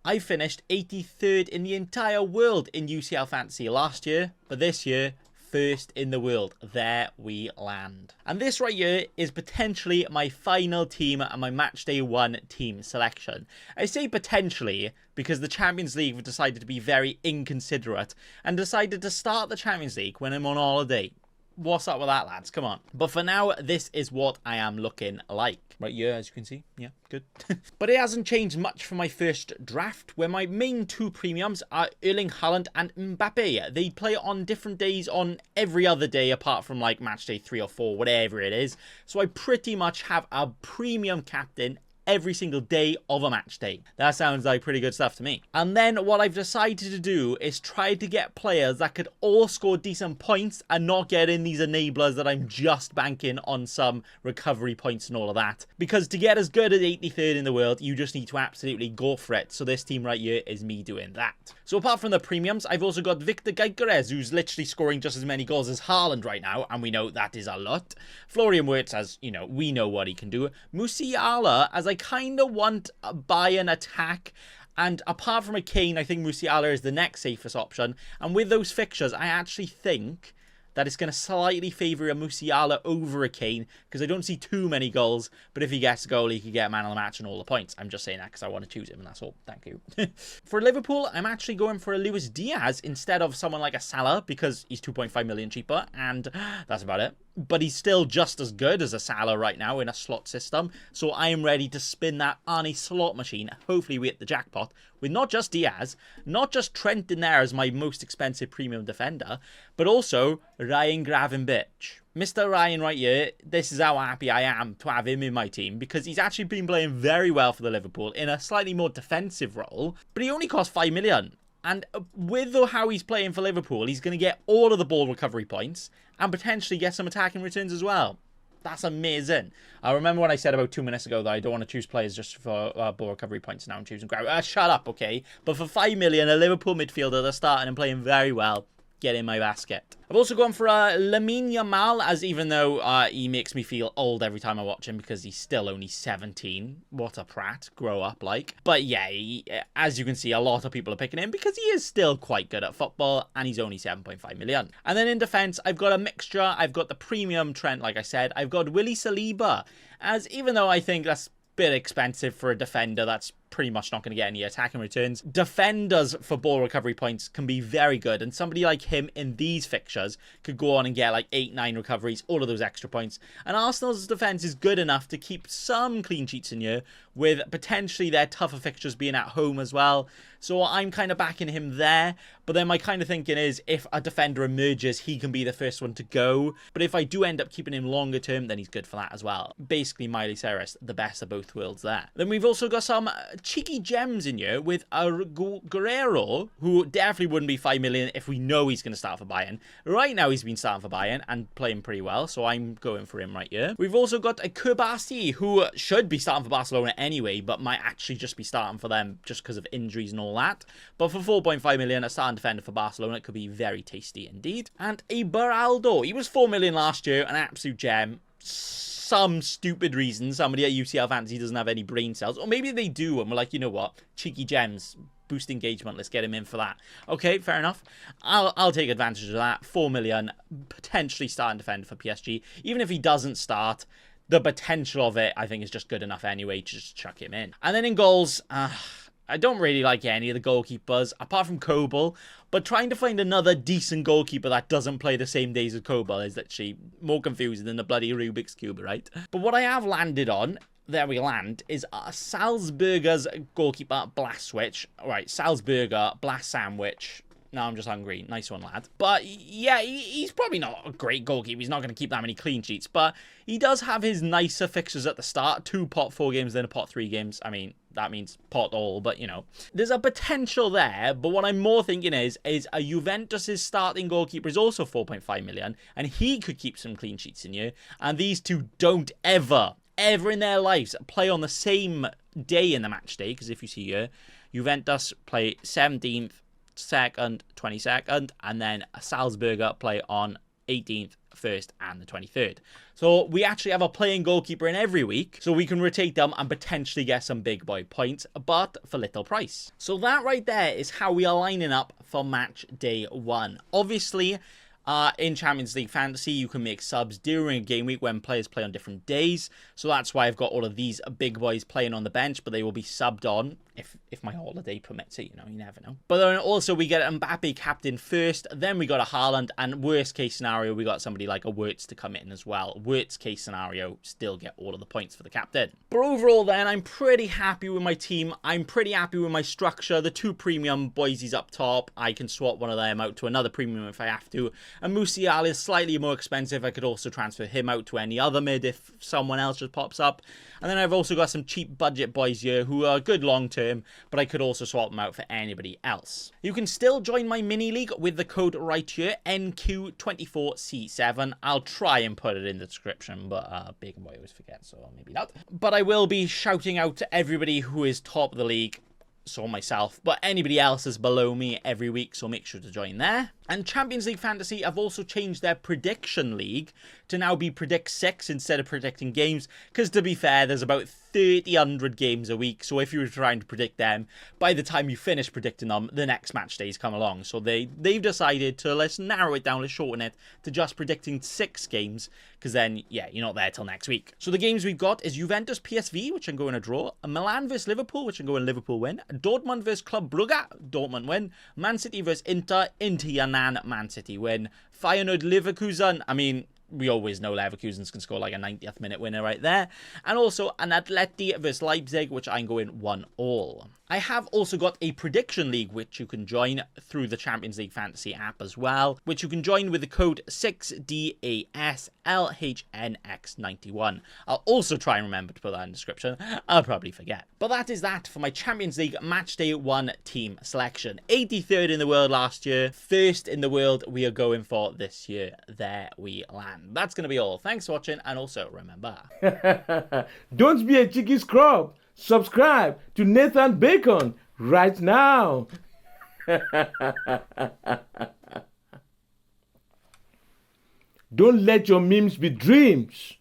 I finished 83rd in the entire world in UCL Fantasy last year, but this year, first in the world. There we land. And this right here is potentially my final team and my Matchday 1 team selection. I say potentially because the Champions League have decided to be very inconsiderate and decided to start the Champions League when I'm on holiday. What's up with that, lads? Come on. But for now, this is what I am looking like. Right here, as you can see. Yeah, good. But it hasn't changed much from my first draft, where my main two premiums are Erling Haaland and Mbappe. They play on different days on every other day, apart from like match day 3 or 4, whatever it is. So I pretty much have a premium captain every single day of a match day. That sounds like pretty good stuff to me. And then what I've decided to do is try to get players that could all score decent points and not get in these enablers that I'm just banking on some recovery points and all of that. Because to get as good as 83rd in the world, you just need to absolutely go for it. So this team right here is me doing that. So apart from the premiums, I've also got Victor Gyökeres, who's literally scoring just as many goals as Haaland right now, and we know that is a lot. Florian Wirtz, as you know, we know what he can do. Musiala, as I kind of want a Bayern attack, and apart from a Kane, I think Musiala is the next safest option. And with those fixtures, I actually think that it's going to slightly favour a Musiala over a Kane, because I don't see too many goals, but if he gets a goal, he could get man of the match and all the points. I'm just saying that because I want to choose him, and that's all. Thank you. For Liverpool, I'm actually going for a Luis Diaz instead of someone like a Salah, because he's 2.5 million cheaper, and that's about it. But he's still just as good as a Salah right now in a slot system, so I am ready to spin that on a slot machine. Hopefully we hit the jackpot with not just Diaz, not just Trent in there as my most expensive premium defender, but also Ryan Gravenberch. Mr. Ryan right here, this is how happy I am to have him in my team, because he's actually been playing very well for the Liverpool in a slightly more defensive role, but he only cost 5 million. And with how he's playing for Liverpool, he's going to get all of the ball recovery points and potentially get some attacking returns as well. That's amazing. I remember when I said about 2 minutes ago that I don't want to choose players just for ball recovery points. Now I'm choosing shut up, okay? But for 5 million, a Liverpool midfielder that's starting and playing very well, get in my basket. I've also gone for Lamine Yamal, as even though he makes me feel old every time I watch him because he's still only 17. What a prat. Grow up, like. But yeah, as you can see, a lot of people are picking him because he is still quite good at football, and he's only 7.5 million. And then in defense, I've got a mixture. I've got the premium Trent, like I said. I've got Willy Saliba, as even though I think that's a bit expensive for a defender that's pretty much not going to get any attacking returns, defenders for ball recovery points can be very good, and somebody like him in these fixtures could go on and get like 8-9 recoveries, all of those extra points. And Arsenal's defense is good enough to keep some clean sheets in here, with potentially their tougher fixtures being at home as well. So I'm kind of backing him there. But then my kind of thinking is, if a defender emerges, he can be the first one to go. But if I do end up keeping him longer term, then he's good for that as well. Basically, Miley Cyrus, the best of both worlds there. Then we've also got some cheeky gems in here with Guerrero, who definitely wouldn't be 5 million if we know he's going to start for Bayern. Right now, he's been starting for Bayern and playing pretty well, so I'm going for him right here. We've also got a Kubasi, who should be starting for Barcelona anyway, but might actually just be starting for them just because of injuries and all that. But for 4.5 million, a starting defender for Barcelona, it could be very tasty indeed. And a Beraldo. He was 4 million last year, an absolute gem. Some stupid reason somebody at UCL Fantasy doesn't have any brain cells, or maybe they do, and we're like, you know what, cheeky gems, boost engagement, let's get him in for that. Okay, fair enough. I'll take advantage of that. 4 million, potentially starting defender for PSG. Even if he doesn't start, the potential of it, I think, is just good enough anyway to just chuck him in. And then in goals, I don't really like any of the goalkeepers, apart from Kobel, but trying to find another decent goalkeeper that doesn't play the same days as Kobel is actually more confusing than the bloody Rubik's Cube, right? But what I have landed on, there we land, is Salzburger's goalkeeper, Blaswich. Right, Salzburger, Blast Sandwich. No, I'm just hungry. Nice one, lad. But yeah, he's probably not a great goalkeeper. He's not going to keep that many clean sheets. But he does have his nicer fixtures at the start. 2 pot 4 games, then a pot 3 games. I mean, that means pot all, but you know. There's a potential there. But what I'm more thinking is a Juventus' starting goalkeeper is also 4.5 million. And he could keep some clean sheets in here. And these two don't ever in their lives play on the same day in the match day. Because if you see here, Juventus play 17th, 2nd, 22nd, and then Salzburger play on 18th, 21st and the 23rd. So we actually have a playing goalkeeper in every week, so we can rotate them and potentially get some big boy points, but for little price. So that right there is how we are lining up for match day 1. Obviously, in Champions League Fantasy, you can make subs during a game week when players play on different days. So that's why I've got all of these big boys playing on the bench, but they will be subbed on if my holiday permits it, you never know. But then also we get Mbappe captain first, then we got a Haaland, and worst case scenario, we got somebody like a Wirtz to come in as well. Worst case scenario, still get all of the points for the captain. But overall then, I'm pretty happy with my team. I'm pretty happy with my structure. The 2 premium boysies up top, I can swap one of them out to another premium if I have to. And UCL is slightly more expensive. I could also transfer him out to any other mid if someone else just pops up. And then I've also got some cheap budget boys here who are good long term, but I could also swap them out for anybody else. You can still join my mini league with the code right here, NQ24C7. I'll try and put it in the description, but big boy always forgets, so maybe not. But I will be shouting out to everybody who is top of the league, so myself, but anybody else is below me every week, so make sure to join there. And Champions League Fantasy have also changed their prediction league to now be Predict 6 instead of predicting games, because to be fair, there's about 3,000 games a week, so if you were trying to predict them, by the time you finish predicting them, the next match days come along. So they've decided to, let's narrow it down, let's shorten it to just predicting 6 games, because then, yeah, you're not there till next week. So the games we've got is Juventus PSV, which I'm going to draw, Milan vs Liverpool, which I'm going Liverpool win, Dortmund vs Club Brugge, Dortmund win, Man City vs Inter, Man City win, Feyenoord Leverkusen, I mean, we always know Leverkusen's can score like a 90th minute winner right there. And also an Atleti vs Leipzig, which I'm going 1-1. I have also got a prediction league which you can join through the Champions League Fantasy app as well, which you can join with the code 6DASLHNX91. I'll also try and remember to put that in the description. I'll probably forget. But that is that for my Champions League Matchday 1 team selection. 83rd in the world last year, 1st in the world we are going for this year. There we land. That's going to be all. Thanks for watching, and also remember, don't be a cheeky scrub. Subscribe to Nathan Bacon right now. Don't let your memes be dreams.